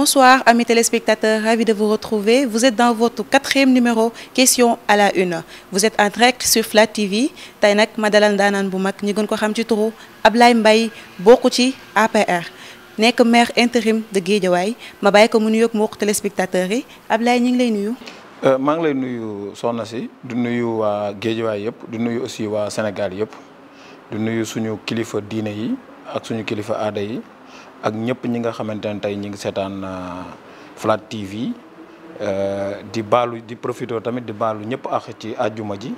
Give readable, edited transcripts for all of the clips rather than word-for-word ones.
Bonsoir amis téléspectateurs, ravi de vous retrouver. Vous êtes dans votre 4e numéro question à la une. Vous êtes en direct sur Flat TV. Tey nag ma dalal ndaanaan bu mag ñu gën ko xam ci turu Ablaye Mbaye bokk ci APR nekk maire intérim de Guédiawaye ma bàyyi ko mu nuyoog mbokku téléspectateurs yi Ablaye ñu ngi lay nuyu. maa ngi lay nuyu soxna si du nuyu waa Guédiawaye yëpp du nuyu aussi waa Sénégal yëpp du nuyu suñu kilifa diine yi ak suñu kilifa aada yi. ak ñëpp ñi nga xamante ne tey ñi ngi seetaan Flat TV di baalu di profité tamit di baalu ñëpp ak ci àjjuma ji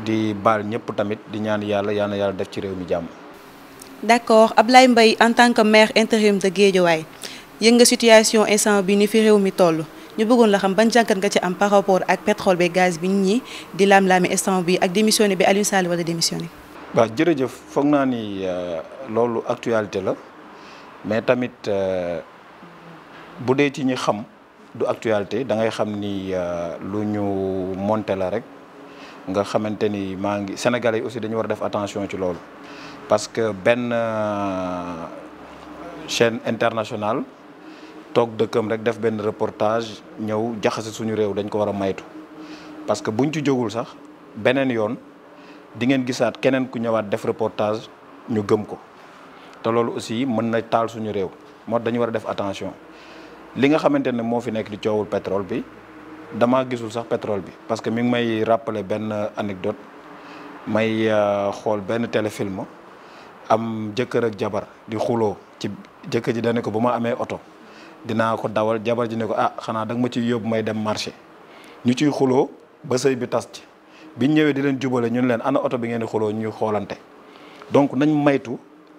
di baal ñëpp tamit di ñaan yàlla def ci réew mi jàmm. D'accord Ablaye Mbaye en tant que maire intérim de Guédiawaye yëg nga situation instant bi ni fi réew mi toll ñu bëggoon la xam ban jàngat nga ci am par rapport ak pétrole bi gaz bi nit ñi di laam-laami instant bi ak démissionné bi Aliou Sall wala démissionné. waaw jërëjëf foog naa ni loolu actualité la. mais tamit bu dee ci ñi xam du actualité da ngay xam ni lu ñu monté la rek nga xamante ni Sénégalais yi aussi dañu war a def attention ci loolu parce que benn chaîne internationale toog dëkkam rek def benn reportage ñëw jaxase suñu réew dañ ko war a maytu parce que buñ ci jógul sax beneen yoon di ngeen gisaat keneen ku ñëwaat def reportage ñu gëm ko. te loolu aussi mën na taal suñu réew moo dañu war a def attention li nga xamante ne moo fi nekk di coowul pétrole bi damaa gisul sax pétrole bi parce que mi ngi may rappeler benn anecdote may xool benn téléfilm am jëkkër ak jabar di xuloo ci jëkkër ji dane ko bu ma amee oto dinaa ko dawal jabar ji ne ko xanaa da nga ma ciy yóbbu may dem marché ñu ciy xuloo ba sëy bi tas ci biñ ñëwee di leen jubale ñun leen ana oto bi ngeen di xuloo ñuy xoolante donc nañ maytu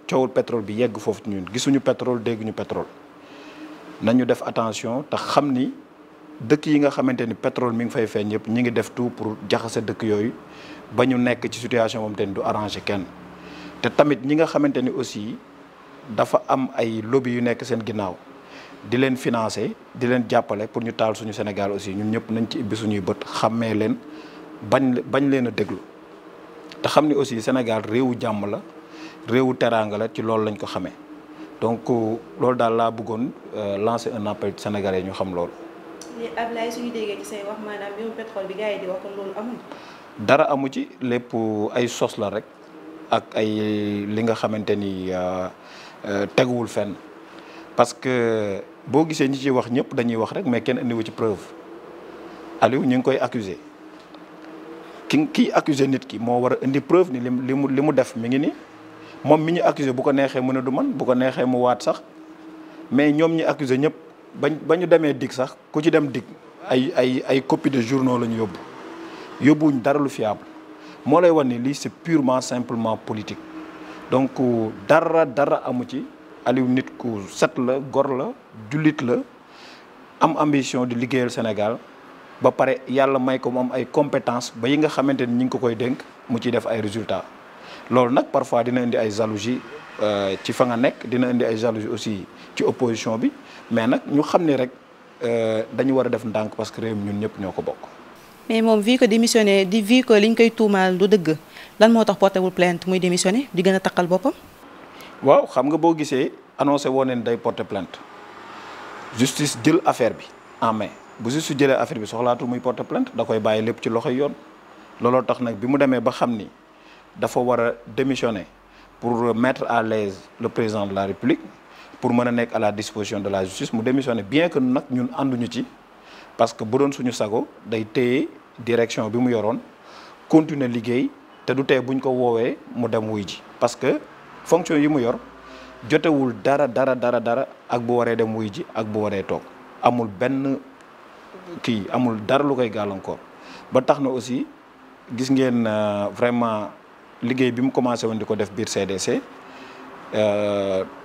coowul pétrole bi yegg foofu ñun gisuñu pétrole dégguñu pétrole nañu def attention te xam ni dëkk yi nga xamante ni pétrole mi ngi fay feeñ yëpp ñi ngi def tout pour jaxase dëkk yooyu ba ñu nekk ci situation moom te ni du arranger kenn te tamit ñi nga xamante ni aussi dafa am ay lobby yu nekk seen ginnaaw di leen financer di leen jàppale pour ñu taal suñu Sénégal aussi ñun ñëpp nañ ci ibbi suñuy bët xàmmee leen bañ leen a déglu te xam ni aussi Sénégal réewu jàmm la réewu teraanga la ci loolu lañ ko xamee donc loolu daal laa bëggoon lancer un appel sénégalais ñu xam loolu. li Ablaye suñu déggee ci say wax maanaam mbirum pétrole bi gars yi di wax kon loolu amul. dara amu ci lépp ay sos la rek ak ay li nga xamante ni teguwul fenn parce que boo gisee ñi ciy wax ñëpp dañuy wax rek mais kenn indiwu ci preuve Aliou ñu ngi koy accuser kiy accuser nit ki moo war a indi preuve ni li mu def mi ngi ni moom mi ñu accusé bu ko neexee mu ne du man bu ko neexee mu waat sax mais ñoom ñi accusé ñëpp ba ñu demee dig sax ku ci dem dig ay copie de journaux la ñu yóbbuwuñ dara lu fiable moo lay wan ni lii c'est purement simplement politique donc dara amu ci Aliou nit ku set la gor la jullit la am ambition di liggéeyal Sénégal ba pare yàlla may ko mu am ay compétences ba yi nga xamante ni ñi ngi ko koy dénk mu ciy def ay résultats loolu nag parfois dina indi ay jalousie ci fa nga nekk dina indi ay jalousie aussi ci opposition bi mais nag ñu xam ni rek dañu war a def ndànk parce que réew mi ñun ñëpp ñoo ko bokk. mais moom vu que démissionné vu que liñ koy tuumaal du dëgg lan moo tax porté wul plainte muy démissionné di gën a taqal boppam. waaw xam nga boo gisee annoncé woon nañ day porter plainte justice jël affaire bi en main bu justice jëlee affaire bi soxlaatul muy porter plainte da koy bàyyi lépp ci loxoy yoon looloo tax nag bi mu demee ba xam ni. dafa war a démissionner pour mettre à l'aise le président de la République pour mën a nekk à la disposition de la justice mu démissionner bien que nag ñun ànduñu ci parce que bu doon suñu sago day téye direction bi mu yoroon continuer liggéey te du tee buñ ko woowee mu dem wuy ji parce que fonction yi mu yor jotewul dara ak bu waree dem wuy ji ak bu waree toog amul benn amul dara lu koy gàllankoor ba tax na aussi gis ngeen vraiment liggéey bi mu commencé woon di ko def biir CDC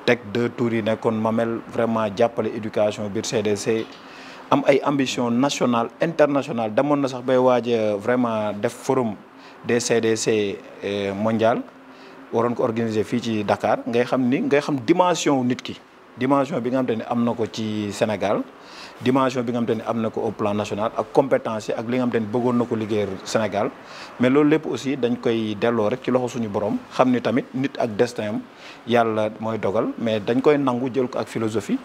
teg 2 tours yi nekkoon Mamel vraiment jàppale éducation biir CDC am ay ambition nationale internationale demoon na sax bay waaje vraiment def forum des CDC mondial waroon ko organiser fii ci Dakar ngay xam dimension nit ki dimension bi nga xam te ne am na ko ci Sénégal dimension bi nga xamante ni am na ko au plan national ak compétence yi ak li nga xamante ni bëggoon na ko liggéeyal Sénégal mais loolu lépp aussi dañ koy delloo rek ci loxo suñu borom xam ni tamit nit ak destin am yàlla mooy dogal mais dañ koy nangu jël ko ak philosophie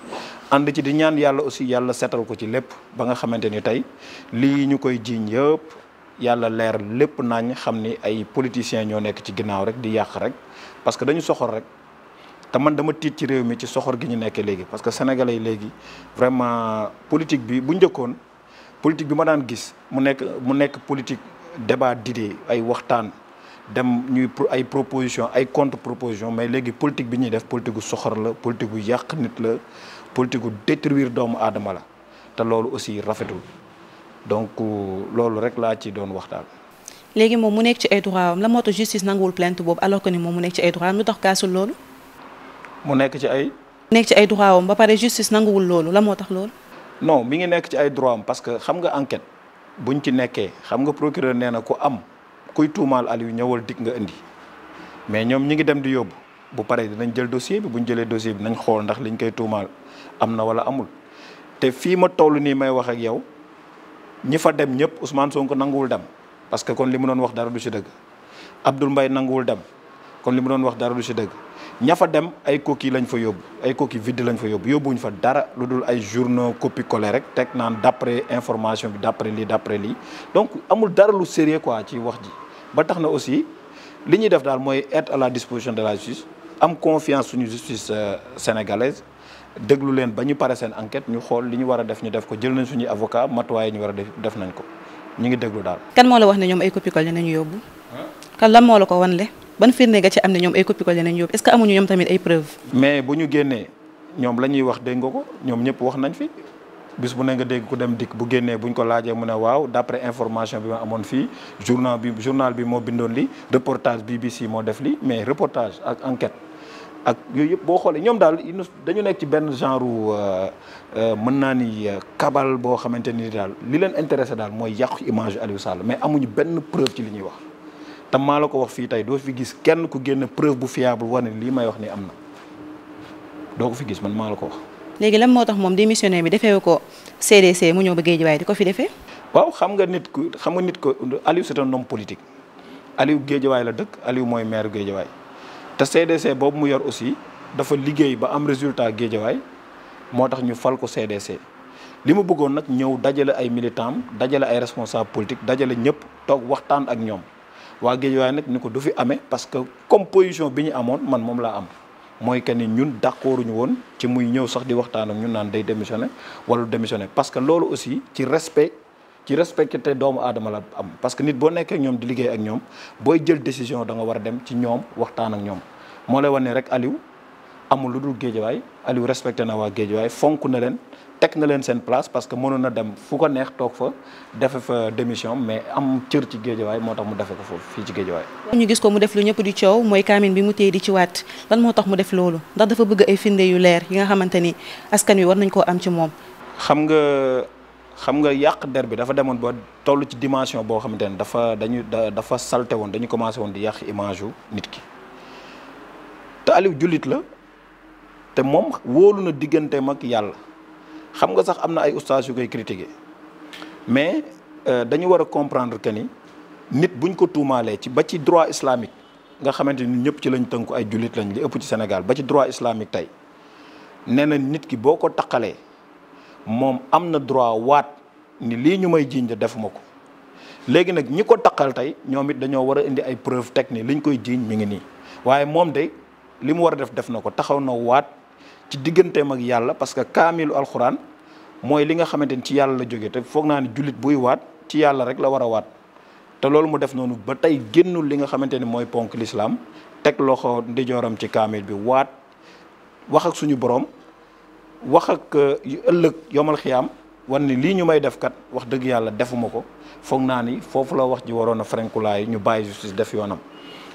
ànd ci di ñaan yàlla aussi yàlla seetal ko ci lépp ba nga xamante ni tey lii ñu koy jiiñ yëpp yàlla leer lépp nañ xam ni ay politiciens ñoo nekk ci ginnaaw rek di yàq rek parce que dañu soxor rek te man dama tiit ci réew mi ci soxor gi ñu nekkee léegi parce que sénégalais yi léegi vraiment politique bi bu njëkkoon politique bi ma daan gis mu nekk politique débat d'idées ay waxtaan dem ñuy ay proposition ay contre proposition mais léegi politique bi ñuy def politique gu soxor la politique gu yàq nit la politique gu détruire doomu aadama la te loolu aussi rafetul donc loolu rek laa ci doon waxtaan. léegi moom mu nekk ci ay droit am la moo tax justice nanguwul plainte boobu alors que ni moom mu nekk ci ay droit am lu tax kaasul loolu. mu nekk ci ay. nekk ci ay droit am ba pare justice nanguwul loolu la moo tax loolu. non mi ngi nekk ci ay droit am parce que xam nga enquête buñ ci nekkee xam nga procureur nee na ku am kuy tuumaal Aliou ñëwal dig nga indi mais ñoom ñi ngi dem di yóbbu bu paree dinañ jël dossier bi buñ jëlee dossier bi nañ xool ndax liñ koy tuumaal am na wala amul te fii ma toll nii may wax ak yow ñi fa dem ñëpp Ousmane Sonko nanguwul dem parce que kon li mu doon wax dara du ci dëgg Abdoul Mbaye nanguwul dem kon li mu doon wax dara du ci dëgg ña fa dem ay coquilles lañ fa yóbbu ay coquilles vides lañ fa yóbbu yóbbuñ fa dara lu dul ay journaux copie-collé rek teg naan d'après information bi d'après lii donc amul dara lu sérieux quoi ci wax ji ba tax na aussi li ñuy def daal mooy être à la disposition de la justice am confiance suñu justice sénégalaise déglu leen ba ñu pare seen enquête ñu xool li ñu war a def ñu def ko jël nañ suñuy avocat matuwaay ñu war a def nañ ko ñu ngi déglu daal. kan moo la wax ne ñoom ay copie-collé nañu yóbbu. kan lan moo la ko wanle ban firnde nga ci am ne ñoom ay copie-collé nañu yóbbu est-ce que amuñu ñoom tamit ay preuves. mais bu ñu génnee ñoom la ñuy wax dégg nga ko ñoom ñëpp wax nañ fi bis bu ne nga dégg ku dem dikk bu génnee buñ ko laajee mu ne waaw d'après information bi ma amoon fii journal bi moo bindoon li reportage BBC moo def li mais reportage ak enquête ak yooyu yëpp boo xoolee ñoom daal dañu nekk ci benn genre mën naa ni kabal boo xamante ni daal li leen intéressé daal mooy yàqu image Aliou Sall mais amuñu benn preuve ci li ñuy wax te maa la ko wax fii tey doo fi gis kenn ku génn preuve bu fiable wane lii may wax ni am na doo ko fi gis man maa la ko wax. léegi lan moo tax moom démissionnaire bi defee ko CDC mu ñëw ba Guédiawaye di ko fi defee. waaw xam nga nit ko Aliou c'est un homme politique Aliou Guédiawaye la dëkk Aliou mooy maire Guédiawaye te CDC boobu mu yor aussi dafa liggéey ba am résultat Guédiawaye moo tax ñu fal ko CDC li mu bëggoon nag ñëw dajale ay militants dajale ay responsables politiques dajale ñëpp toog waxtaan ak ñoom waa Guédiawaye nag ni ko du fi amee parce que comme position bi ñu amoon man moom laa am. mooy que ni ñun d'accorduñu woon ci muy ñëw sax di waxtaan ak ñun naan day démissionner wala démissionner parce que loolu aussi ci respecté doomu aadama la am parce que nit boo nekkee ak ñoom di liggéey ak ñoom booy jël décision da nga war a dem ci ñoom waxtaan ak ñoom moo lay wan ne rek Aliou amul lu dul Guédiawaye Aliou respecté na waa Guédiawaye fonk na leen teg na leen seen place parce que mënoon na dem fu ko neex toog fa defe fa démission mais am cër ci Guédiawaye moo tax mu defe ko foofu fii ci Guédiawaye. ñu gis ko mu def lu ñëpp di coow mooy kaamin bi mu téye di ci waat lan moo tax mu def loolu ndax dafa bëgg ay firnde yu leer yi nga xamante ni askan wi war nañ koo am ci moom. xam nga yàq der bi dafa demoon ba toll ci dimension boo xamante ne dafa salté woon dañu commencé woon di yàq image yu nit ki te Aliou jullit la te moom wóolu na digganteem ak yàlla. xam nga sax am na ay ustaas yu koy critiquer mais dañu war a comprendre que ni nit buñ ko tuumaalee ba ci droit islamique nga xamante ni ñëpp ci lañ tënku ay jullit lañ li ëpp ci Sénégal ba ci droit islamique tey nee na nit ki boo ko taqalee moom am na droit waat ni lii ñu may jiiñ defuma ko léegi nag ñi ko taqal tey ñoom it dañoo war a indi ay preuve teg ni liñ koy jiiñ mi ngi nii waaye moom de li mu war a def na ko taxaw na waat ci digganteem ak yàlla parce que kaamilu alxuraan mooy li nga xamante ni ci yàlla la jógee te foog naa ni jullit buy waat ci yàlla rek la war a waat te loolu mu def noonu ba tey génnul li nga xamante ni mooy ponk l'islam teg loxo ndijooram ci kaamil bi waat wax ak suñu borom wax ak ëllëg yomal xiyaam wan ni lii ñu may def kat wax dëgg yàlla defuma ko foog naa ni foofu la wax ji waroon a frenkulaay ñu bàyyi justice def yoonam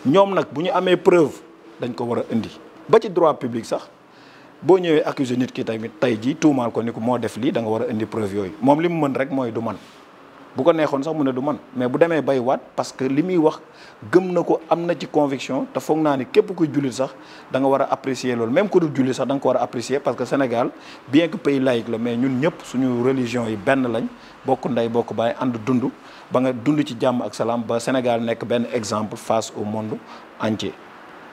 ñoom nag bu ñu amee preuve dañ ko war a indi ba ci droit public sax boo ñëwee accuser nit ki tamit tey jii tuumaal ko ni ko moo def lii da nga war a indi preuve yooyu moom li mu mën rek mooy du man bu ko neexoon sax mu ne du man mais bu demee bay waat parce que li muy wax gëm na ko am na ci conviction te foog naa ni képp kuy jullit sax da nga war a apprécier loolu même ku dul jullit sax da nga ko war a apprécier parce que Sénégal bien que pays laïque la mais ñun ñëpp suñu religion yi benn lañ bokk ndey bokk baay ànd dund ba nga dund ci jàmm ak salaam ba Sénégal nekk benn exemple face au monde entier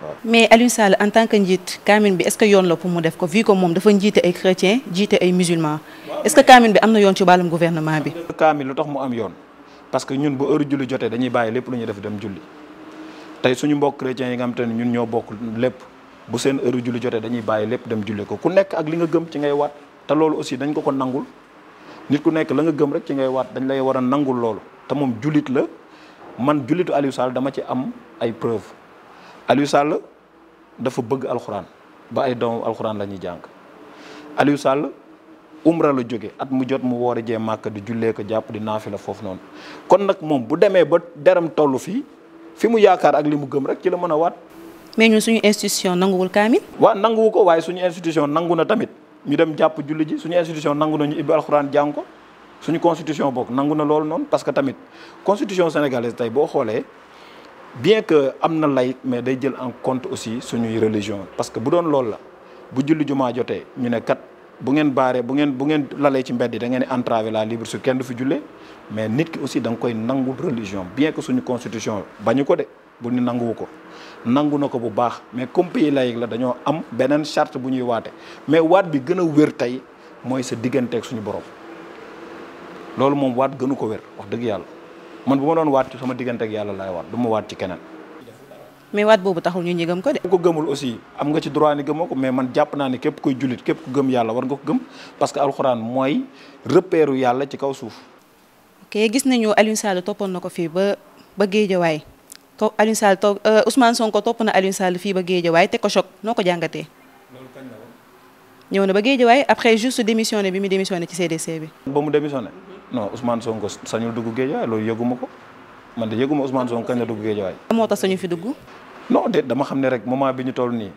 waaw. mais Aliou Sall en tant que njiit kaamil bi est-ce que yoon la pour mu def ko vu que moom dafa njiite ay chrétiens jiite ay musulmans est-ce que kaamil bi am na yoon ci wàllum gouvernement bi. kaamil lu tax mu am yoon parce que ñun bu heure julli jotee dañuy bàyyi lépp lu ñuy def dem julli tey suñu mbokk chrétiens yi nga xam te ne ñun ñoo bokk lépp bu seen heure julli jotee dañuy bàyyi lépp dem julli ko ku nekk ak li nga gëm ci ngay waat te loolu aussi dañ ko nangul nit ku nekk la nga gëm rek ci ngay waat dañ lay war a nangul loolu te moom jullit la man jullitu Aliou Sall dama ci am ay preuve Aliou Sall dafa bëgg alxuraan ba ay doomu alxuraan la ñuy jàng Aliou Sall umra la jóge at mu jot mu woor a jee màkk di jullee ko jàpp di naafi la foofu noonu kon nag moom bu demee ba deram toll fii fi mu yaakaar ak li mu gëm rek ci la mën a waat. mais ñun suñu institution nanguwul kaamil. waaw nanguwu ko waaye suñu institution nangu na tamit ñu dem jàpp julli ji suñu institution nangu na ñu ibbi alxuraan jàng ko suñu constitution bokk nangu na loolu noonu parce que tamit constitution sénégalaise tey boo xoolee bien que am na laïc mais day jël en compte aussi suñuy religion parce que bu doon loolu la bu julli jumaa jotee ñu ne kat bu ngeen baaree bu ngeen lalee ci mbedd yi da ngeen di entraver la libre sur kenn du fi jullee mais nit ki aussi da nga koy nangul religion bien que suñu constitution bañu ko de bu ni nanguwu ko nangu na ko bu baax mais comme pays laïque la dañoo am beneen charte bu ñuy waate mais waat bi gën a wér tey mooy sa digganteeg suñu borom loolu moom waat gënu ko wér wax dëgg yàlla man bu ma doon waat ci sama digganteeg yàlla laay waat du ma waat ci keneen. mais waat boobu taxul ñu gëm ko de. ku ko gëmul aussi am nga ci droit ni gëmoo ko mais man jàpp naa ni képp kuy jullit képp ku gëm yàlla war nga ko gëm parce que alxuraan mooy repéru yàlla ci kaw suuf. ok gis nañu Aliou Sall toppoon na ko fii ba Guédiawaye Aliou Sall Ousmane Sonko topp na Aliou Sall fii ba Guédiawaye teg ko choc noo ko jàngatee. loolu kañ la woon. ñëw na ba Guédiawaye après juste démissionné bi mu démissionné ci CDC bi. ba mu démissionné non Ousmane Sonko sañul dugg Guédiawaye loolu yëguma ko man de yëguma Ousmane Sonko kañ la dugg Guédiawaye. moo tax sañu fi dugg. non déet dama xam ne rek moment bi ñu toll nii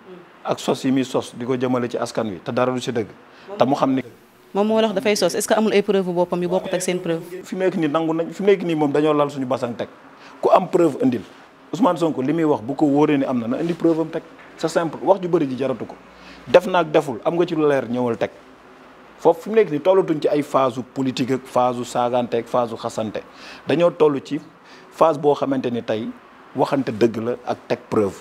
ak sos yi muy sos di ko jëmale ci askan wi te dara du si dëgg te mu xam ni. moom moo wax dafay sos est-ce que amul ay preuve booppam yu bokkut ak seen preuve. fi mu nekk nii nangu nañ fi mu nekk nii moom dañoo lal suñu basang teg ku am preuve indil Ousmane Sonko li muy wax bu ko wóoree ni am na indi preuve am teg c'est simple wax ju bëri ji jaratu ko def naag deful am nga ci lu leer ñëwal teg foofu fi mu nekk nii tollatuñ ci ay phase politique ak phase saagante ak phase xasante dañoo toll ci phase boo xamante ni tey waxante dëgg la ak teg preuve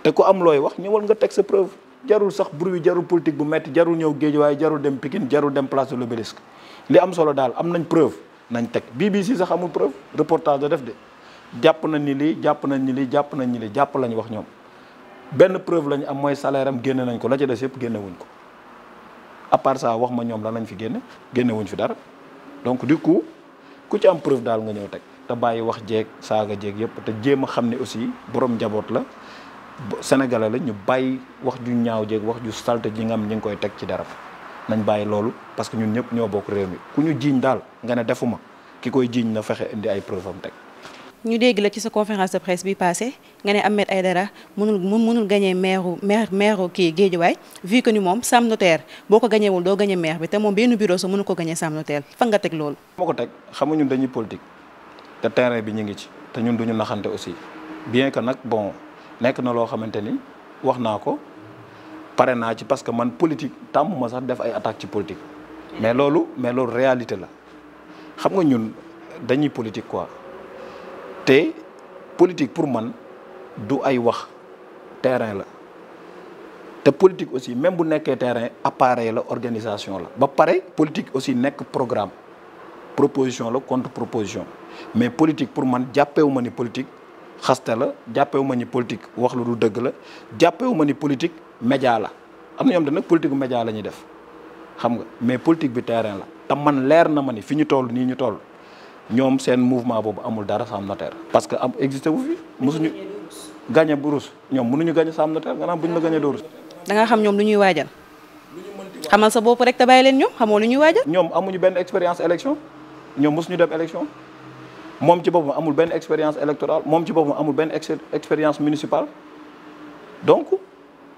te ku am looy wax ñëwal nga teg sa preuve jarul sax bruit jarul politique bu metti jarul ñëw Guédiawaye jarul dem Pikine jarul dem place de l'Obélisque li am solo daal am nañ preuve nañ teg BBC sax amul preuve reportage da def de jàpp nañ ni lii jàpp nañ ni lii jàpp nañ ni lii jàpp lañ wax ñoom benn preuve lañu am mooy salaire am génne nañ ko la ca des yëpp génne wuñ ko à part ça wax ma ñoom lan lañ fi génne wuñ fi dara donc du coup ku ci am preuve daal nga ñëw teg te bàyyi wax jeeg saaga jeeg yëpp te jéem a xam ne aussi borom njaboot la sénégalais la ñu bàyyi wax ju ñaaw jeeg wax ju salte ji nga am ñi ngi koy teg ci dara nañ bàyyi loolu parce que ñun ñëpp ñoo bokk réew mi ku ñu jiiñ daal nga ne defuma ki koy jiiñ na fexe indi ay preuve am teg. ñu dégg la ci sa conférence de presse bi passé nga ne Ahmed Aïdara mënul gagné maire kii Guédiawaye vu que ni moom Sam Notaire boo ko gagné wul doo gagné maire bi te moom benn bureau sa mënu ko gagné Sam Notaire fan nga teg loolu. moo ko teg xam nga ñun dañuy politique te terrain bi ñu ngi ci te ñun duñu naxante aussi bien que nag bon nekk na loo xamante ni wax naa ko pare naa ci parce que man politique tàmm ma sax def ay attaque ci politique mais loolu réalité la xam nga ñun dañuy politique quoi. te politique pour man du ay wax terrain la te politique aussi même bu nekkee terrain appareil la organisation la ba pare politique aussi nekk programme proposition la contre proposition mais politique pour man jàppewu ma ni politique xaste la jàppewu ma ni politique wax lu du dëgg la jàppewu ma ni politique média la am na ñoom nag politique média la ñuy def xam nga mais politique bi terrain la te man leer na ma ni fi ñu toll nii ñu toll ñoom seen mouvement boobu amul dara Sam Notaire parce que am existé wu fi mosuñu gagné bu rus ñoom mënuñu gagné Sam Notaire nga naan buñ la gagné doo rus. da nga xam ñoom lu ñuy waajal xamal sa bopp rek te bàyyi leen ñoom xamoo lu ñuy waajal. ñoom amuñu benn expérience élection ñoom mosuñu dem élection moom ci boppam amul benn expérience électorale moom ci boppam amul benn expérience municipale donc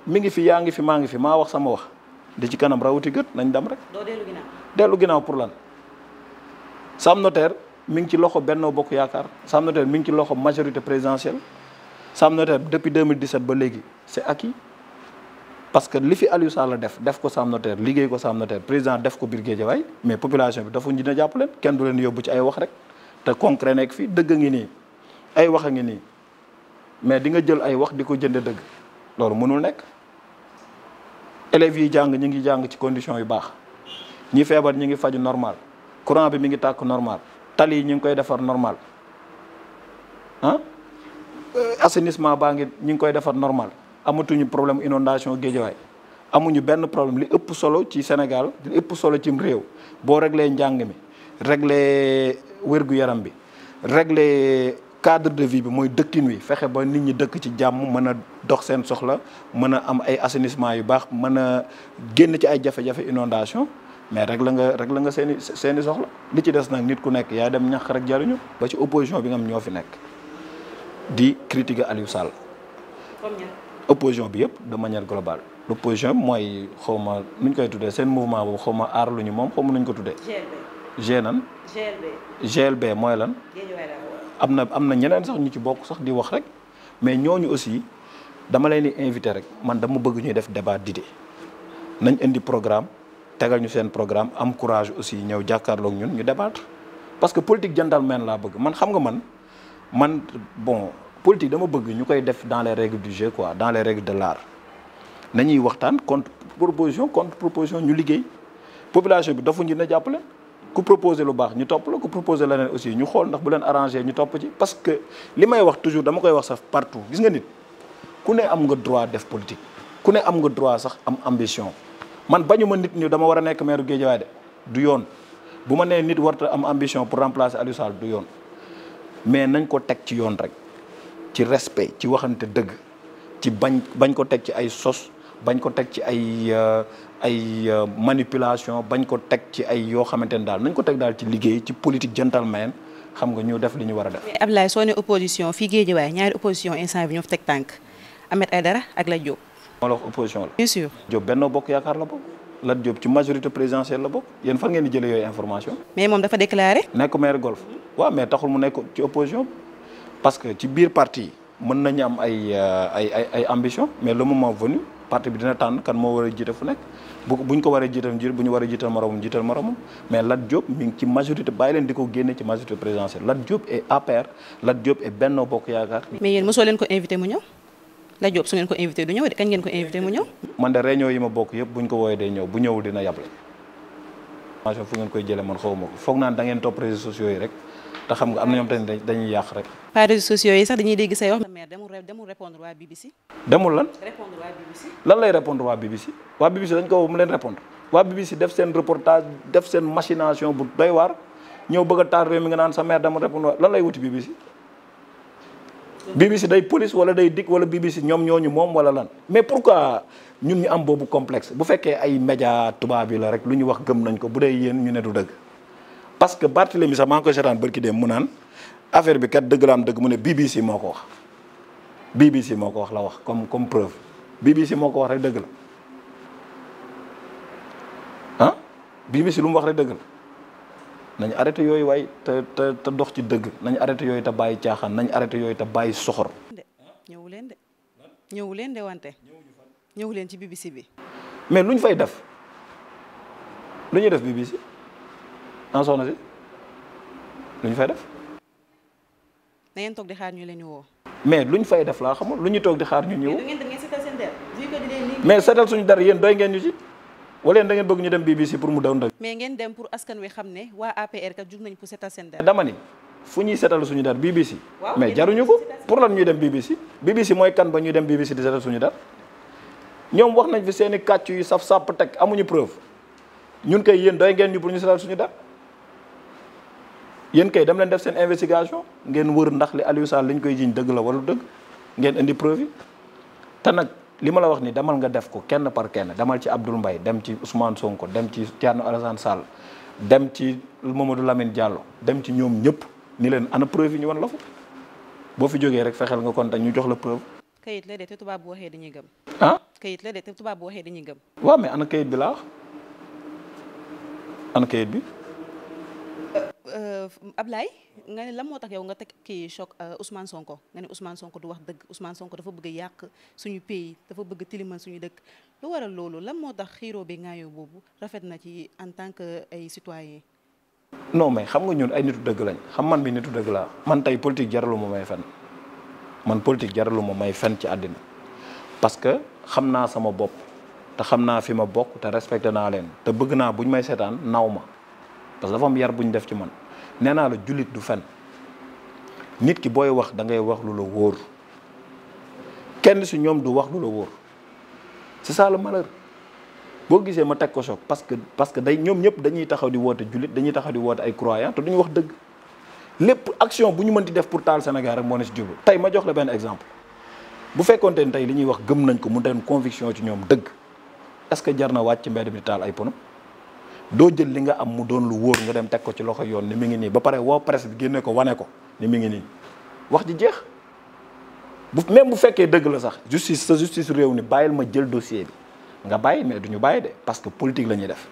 mi ngi fi yaa ngi fi maa ngi fi maa wax sama wax di ci kanam rawati gët nañ dem rek. doo dellu ginnaaw. dellu ginnaaw pour lan Sam Notaire mi ngi ci loxo Benno Bokk Yaakaar Sam Notaire mi ngi ci loxo majorité présidentielle Sam Notaire depuis 2017 ba léegi c'est acquis parce que li fi Aliou Sall def ko Sam Notaire liggéey ko Sam Notaire président def ko biir Guédiawaye mais population bi dafa dina jàpp leen kenn du leen yóbbu ci ay wax rek te concret nekk fii dëgg ngi nii ay wax a ngi nii mais di nga jël ay wax di ko jënde dëgg loolu mënul nekk élèves yi jàng ñi ngi jàng ci condition yu baax ñi feebar ñi ngi faju normal courant bi mi ngi tàkk normal tali yi ñu ngi koy defar normal ah assainissement baa ngi ñu ngi koy defar normal amatuñu problème inondation Guédiawaye amuñu benn problème li ëpp solo ci Sénégal li ëpp solo cim réew boo réglé njàng mi réglé wér-gu-yaram bi réglé cadre de vie bi mooy dëkkin wi fexe ba nit ñi dëkk ci jàmm mën a dox seen soxla mën a am ay assainissement yu baax mën a génn ci ay jafe-jafe inondation mais rek la nga seeni soxla li ci des nag nit ku nekk yaa dem ñax rek jariñu ba ci opposition bi nga am ñoo fi nekk di critiquer Aliou Sall opposition bi yëpp de manière globale l'opposition mooy xaw ma nuñ koy tuddee seen mouvement boobu xaw ma aar lu ñu moom xaw ma nuñ ko tuddee GLB mooy lan am na ñeneen sax ñu ci bokk sax di wax rek mais ñooñu aussi dama leen di invité rek man dama bëgg ñuy def débat d'idées nañ indi programme tegal ñu seen programme am courage aussi ñëw jàkkaarloog ñun ñu débattre parce que politique gentleman laa bëgg man xam nga man bon politique dama bëgg ñu koy def dans les règles du jeu quoi dans les règles de l'art nañuy waxtaan contre proposition ñu liggéey population bi dafa ñu na jàppale ku proposé lu baax ñu topp la ku proposé leneen aussi ñu xool ndax bu leen arrangé ñu topp ci parce que li may wax toujours dama koy wax sax partout gis nga nit ku ne am nga droit def politique ku ne am nga droit sax am ambition man bañu ma nit ñi dama war a nekk maire Guédiawaye de du yoon bu ma nee nit warta am ambition pour remplacer Aliou Sall du yoon mais nañ ko teg ci yoon rek ci respect ci waxante dëgg ci bañ ko teg ci ay sos bañ ko teg ci ay manipulation bañ ko teg ci ay yoo xamante ne daal nañ ko teg daal ci liggéey ci politique gentleman xam nga ñu def li ñu war a def. mais Ablaye soo ne opposition fii Guédiawaye ñaari opposition instant bi ñoo fi teg tànk Ahmed Aïdara ak Lat Diop. moo la wax opposition la. bien sûr. Diop Benno Bokk Yaakaar la bokk Lat Diop ci majorité présidentielle la bokk yéen fan ngeen di jëlee yooyu information. mais moom dafa déclaré. nekk maire golf waaw mais taxul mu nekk ci opposition parce que ci biir parti mën nañu am ay ambition mais le moment venu parti bi dina tànn kan moo war a jiite fu nekk buñ ko waree jiital bu ñu war a jiital moromam mais Lat Diop mi ngi ci majorité bàyyi leen di ko génne ci majorité présidentielle Lat Diop et APR Lat Diop et Benno Bokk Yaakaar. mais yéen mosoo leen ko invité mu ñëw Lat Diop su ngeen ko invité du ñëw de kañ ngeen ko invité mu ñëw. man de réunion yi ma bokk yëpp buñ ko wooyee day ñëw bu ñëwul dina yable. fu ngeen koy jëlee man xawma ko foog naan da ngeen topp réseaux sociaux yi rek te xam nga am na ñoom tamit dañuy yàq rek. pas réseaux sociaux yi sax dañuy dégg say wax. maire demul répondre waa BBC. demul lan. répondre waa BBC. lan lay répondre waa BBC. waa BBC dañ ko mu leen répondre waa BBC def seen reportage def seen machination bu doy waar ñëw bëgg a taal réew mi nga naan sa maire demul répondre lan lay wuti BBC. BBC day police wala day dik wala BBC ñoom ñooñu moom wala lan mais pourquoi ñun ñu am boobu complexe bu fekkee ay média tubaab yi la rek lu ñu wax gëm nañ ko bu dee yéen ñu ne du dëgg. parce que Barthélémy sax maa ngi koy seetaan barki dem mu naan affaire bi kat dëgg la am dëgg mu ne BBC moo ko wax BBC moo ko wax la wax comme preuve BBC moo ko wax rek dëgg la ah BBC lu mu wax rek dëgg la nañu arrêté yooyu waay te dox ci dëgg nañu arrêté yooyu te bàyyi caaxaan nañu arrêté yooyu te bàyyi soxor. ñëwu leen de wante ñëwu leen ci BBC bi. mais lu ñu fay def lu ñuy def BBC. soxna si lu ñu fay def. na ngeen toog di xaar ñu leen ñu woo. mais lu ñu fay def laa xamul lu ñu toog di xaar ñu ñëw. mais da ngeen seetal seen der. mais seetal suñu der yéen doy ngeen ñu ci. wala yéen da ngeen bëgg ñu dem BBC pour mu daw ndëg. mais ngeen dem pour askan wi xam ne waa APR kat jug nañ pour seetal seen der. dama ni fu ñuy seetal suñu der BBC. mais jaruñu ko pour lan ñuy dem BBC. BBC mooy kan ba ñuy dem BBC di seetal suñu der ñoom wax nañ fi seen i kàcc yu saf sàpp teg amuñu preuve ñun kay yéen doy ngeen ñu pour ñu seetal suñu der yéen kay dem leen def seen investigation ngeen wër ndax li Aliou Sall liñ koy jiñ dëgg la wala dëgg ngeen indi preuve yi te nag li ma la wax ni demal nga def ko kenn par kenn demal ci Abdoul Mbaye dem ci Ousmane Sonko dem ci Thierno Alassane Sall dem ci Mamadou Lamine Diallo dem ci ñoom ñëpp ni leen ana preuve yi ñu wan la ko boo fi jógee rek fexeel nga kontaan ñu jox la preuve. kayit la de te tubaab bu waxee dañuy gëm. ah kayit la de te tubaab bu waxee dañuy gëm. waaw mais ana kayit bi laa wax ana kayit bi. Ablaye nga ne lan moo tax yow nga teg kii choc Ousmane Sonko nga ne Ousmane Sonko du wax dëgg Ousmane Sonko dafa bëgg yàq suñu pays dafa bëgg tilimal suñu dëkk lu waral loolu lan moo tax xiiroo bi ngaayoo boobu rafet na ci en tant que ay citoyen. non mais xam nga ñun ay nitu dëgg lañ xam man bi nitu dëgg laa man tey politique jaralu ma may fen man politique jaralu ma may fen ci àddina parce que xam naa sama bopp te xam naa fi ma bokk te respecté naa leen te bëgg naa buñ may seetaan naw ma parce que dafa am yar buñ def ci man nee naa la jullit du fen nit ki booy wax da ngay wax lu la wóor kenn si ñoom du wax lu la wóor c'est ça le malheur boo gisee ma teg ko choc parce que day ñoom ñëpp dañuy taxaw di woote jullit dañuy taxaw di woote ay croyants te duñu wax dëgg lépp action bu ñu mën di def pour taal Sénégal rek moo ne si jublu tey ma jox la benn exemple bu fekkoonte ne tey li ñuy wax gëm nañ ko mu den conviction ci ñoom dëgg est-ce que jar na wàcc ci mbedd bi di taal ay pono doo jël li nga am mu doon lu wóor nga dem teg ko ci loxo yoon ni mi ngi nii ba pare woo presse bi génne ko wane ko ni mi ngi nii wax ji jeex même bu fekkee dëgg la sax justice réew ni bàyyil ma jël dossier bi nga bàyyi mais du ñu bàyyi de parce que politique la ñuy def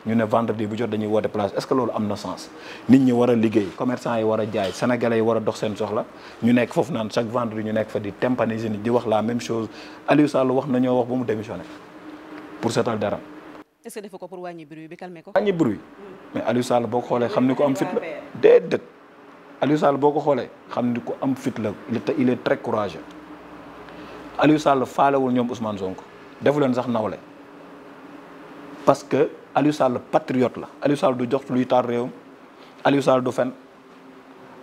ñu ne vendredi bu jot dañuy woote place est-ce que loolu am na sens nit ñi war a liggéey commerçant yi war a jaay sénégalais yi war a dox seen soxla ñu nekk foofu naan chaque vendredi ñu nekk fa di tympaniser nit di wax la même chose Aliou Sall wax nañoo wax ba mu démissionné pour seetal dara. est-ce que defu ko pour wàññi bruit bi calmer ko. wàññi bruit mais Aliou Sall boo ko xoolee xam ni ko am fit la déedéet Aliou Sall boo ko xoolee xam ni ko am fit la il est très courageux Aliou Sall faalewul ñoom Ousmane Sonko defu leen sax nawle parce que Aliou Sall patriote la Aliou Sall du jox luy taal réewam Aliou Sall du fen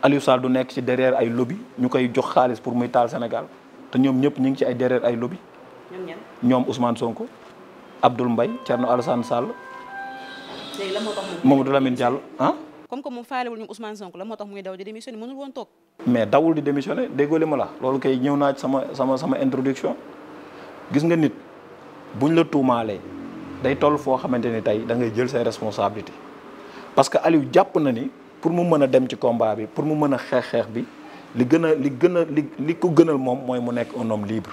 Aliou Sall du nekk ci derrière ay lobby ñu koy jox xaalis pour muy taal Sénégal te ñoom ñëpp ñu ngi ci ay derrière ay lobby ñoom Ousmane Sonko Abdoul Mbaye Thierno Alassane Sall. léegi la moo tax Mamadou Lamine Diallo ah. comme que moom faalewul ñoom Ousmane Sonko la moo tax muy daw di démissionné mënul woon toog. mais dawul di démissionné déggoo li ma la loolu kay ñëw naa ci sama introduction gis nga nit buñ la tuumaalee day toll foo xamante ni tey da ngay jël say responsabilités parce que Aliou jàpp na ni pour mu mën a dem ci combat bi pour mu mën a xeex bi li ko gënal moom mooy mu nekk un homme libre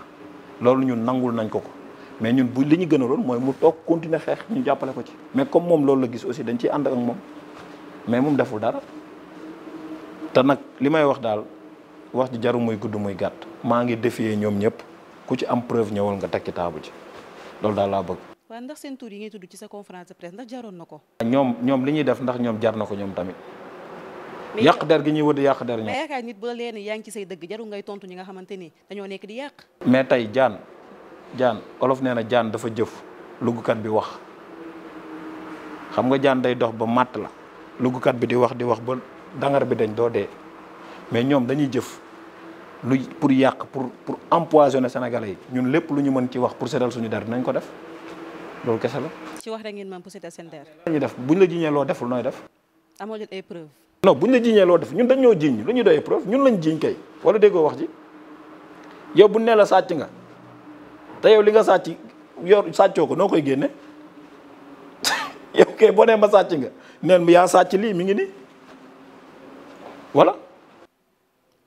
loolu ñun nangul nañ ko mais ñun li ñu gënaloon mooy mu toog continuer xeex ñu jàppale ko ci mais comme moom loolu la gis aussi dañ ciy ànd ak moom mais moom deful dara te nag li may wax daal wax ji jaru muy gudd muy gàtt maa ngi défier ñoom ñëpp ku ci am preuve ñëwal nga teg ci taabu ci loolu daal laa bëgg. waaw ndax seen tur yi ngay tudd ci sa conférence de presse ndax jaroon na ko. ñoom li ñuy def ndax ñoom jar na ko ñoom tamit. yàq der gi ñuy wër di yàq der ñoom. mais yaakaar nit ba leen yaa ngi ci say dëgg jarul ngay tontu ñi nga xamante ni dañoo nekk di yàq. mais tey jaan olof nee na jaan dafa jëf luggukat bi wax xam nga jaan day dox ba màtt la luggukat bi di wax ba dangar bi dañ doo dee mais ñoom dañuy jëf lu pour yàq pour empoisonner Sénégalais yi ñun lépp lu ñu mën ci wax pour seetal suñu der dinañ ko def loolu kese la. ci wax rek ngeen mën pour seetal seen der. dañuy def buñ la jiiñee loo deful nooy def. amoo jël ay preuve. non buñ la jiiñee loo def ñun dañ ñoo jiiñ lu ñu doy preuve ñun lañ jiiñ kay wala déggoo wax ji yow bu nee la sàcc nga. te yow li nga sàcc sàccoo ko noo koy génne yow kay boo nee ma sàcc nga neen yaa sàcc lii mi ngi nii voilà.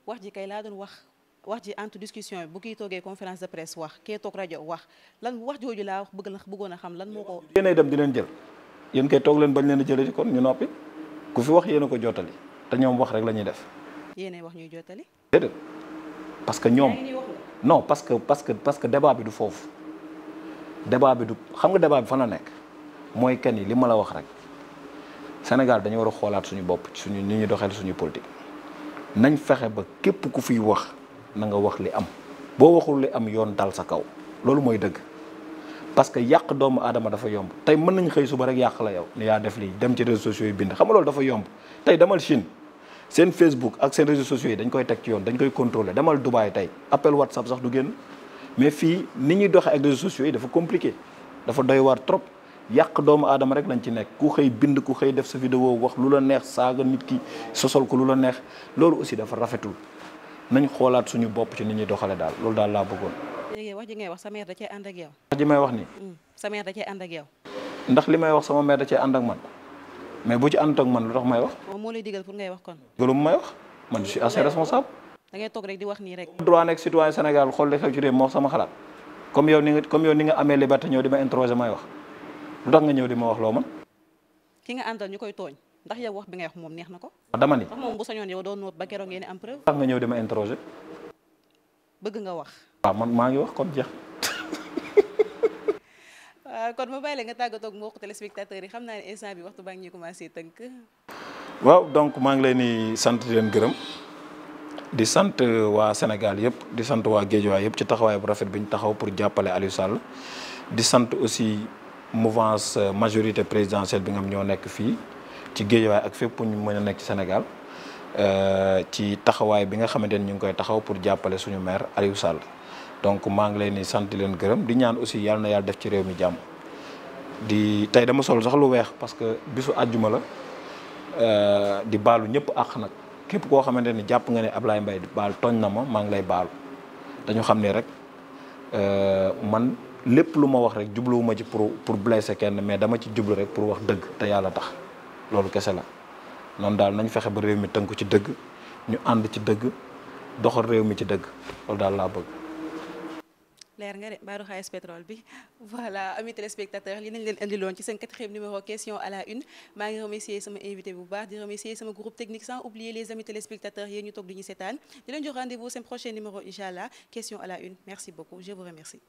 wax ji kay laa doon wax ji entre discussion bi bu kii toogee conférence de presse wax kee toog rajo wax lan wax jooju laa wax bëggoon a xam lan moo ko. yéenay dem di leen jël yéen kay toog leen bañ leen a jëlee ci kon ñu noppi ku fi wax yéen a ko jottali te ñoom wax rek la ñuy def. yéenay wax ñuy jottali. déedéet parce que ñoom. non parce que débat bi du foofu débat bi du xam nga débat bi fan la nekk mooy kan yi li ma la wax rek Sénégal dañu war a xoolaat suñu bopp suñu ni ñuy doxeel suñu politique nañ fexe ba képp ku fiy wax na nga wax li am boo waxul li am yoon dal sa kaw loolu mooy dëgg parce que yàq doomu aadama dafa yomb tey mën nañ xëy suba rek yàq la yow ni yaa def lii dem ci réseaux sociaux yi bind xam nga loolu dafa yomb tey demal Chine seen Facebook ak seen réseaux sociaux yi dañ koy teg ci yoon dañ koy contrôler demal Dubaï tey appel WhatsApp sax du génn mais fii ni ñuy doxee ak réseaux sociaux yi dafa compliqué dafa doy waar trop yàq doomu aadama rek lañ ci nekk ku xëy bind ku xëy def sa vidéo wax lu la neex saaga nit ki sosol ko lu la neex loolu aussi dafa rafetul nañ xoolaat suñu bopp ci ni ñuy doxale daal loolu daal laa bëggoon. léegi wax ji ngay wax sa mère da cee ànd ak yow. wax ji may wax nii. sa mère da cee ànd ak yow. ndax li may wax sama mère da cee ànd ak man mais bu ci ànd ak man lu tax may wax. moom moo lay digal pour ngay wax kon. loolu mu may wax man je suis assez responsable. da ngay toog rek di wax nii rek. droit nekk citoyen Sénégal xool li xew ci réew moo wax sama xalaat comme yow ni nga amee liberté ñëw di ma interroger may wax lu tax nga ñëw di ma wax loo man. ki nga àndal ñu koy tooñ ndax yow wax bi ngay wax moom neex na ko. dama ni ndax moom bu sañoon yow doo noot ba keroog ngeen am preuve. tax nga ñëw di ma interroger. bëgg nga wax. waaw man maa ngi wax kon jeex. waaw kon ma bàyyi la nga tàggatoo ak mbokku téléspectateurs yi xam naa ne instant bi waxtu baa ngi ñuy commencé tënk. waaw donc maa ngi leen di sant di leen gërëm di sant waa Sénégal yëpp di sant waa Guédiawaye yëpp ci taxawaay bu rafet bi ñu taxaw pour jàppale Aliou Sall di sant aussi mouvance majorité présidentielle bi nga xam ñoo nekk fii ci Guédiawaye ak fépp ñu mën a nekk ci Sénégal ci taxawaay bi nga xamante ni ñu ngi koy taxaw pour jàppale suñu maire Aliou Sall donc maa ngi leen di sant di leen gërëm di ñaan aussi yàlla na yàlla def ci réew mi jàmm di tey dama sol sax lu weex parce que bisu àjjuma la. di baalu ñëpp àq nag képp koo xamante ni jàpp nga ne Ablaye Mbaye baal tooñ na ma maa ngi lay baalu dañu xam ne rek man lépp lu ma wax rek jubluwuma ci pour blesser kenn mais dama ci jublu rek pour wax dëgg te yàlla tax loolu kese la noonu daal nañ fexe ba réew mi tënku ci dëgg ñu ànd ci dëgg doxal réew mi ci dëgg loolu daal laa bëgg. leer nga de Badou Xaalis pétrole bi voilà amis téléspectateurs li nañ leen indiloon ci seen 4e numéro question à la une maa ngi remercier sama invité bu baax di remercier sama groupe technique sans oublier les amis téléspectateurs yéen ñu toog di ñu seetaan di leen jox rendez-vous seen prochain numéro inch'Allah question à la une merci beaucoup je vous remercie.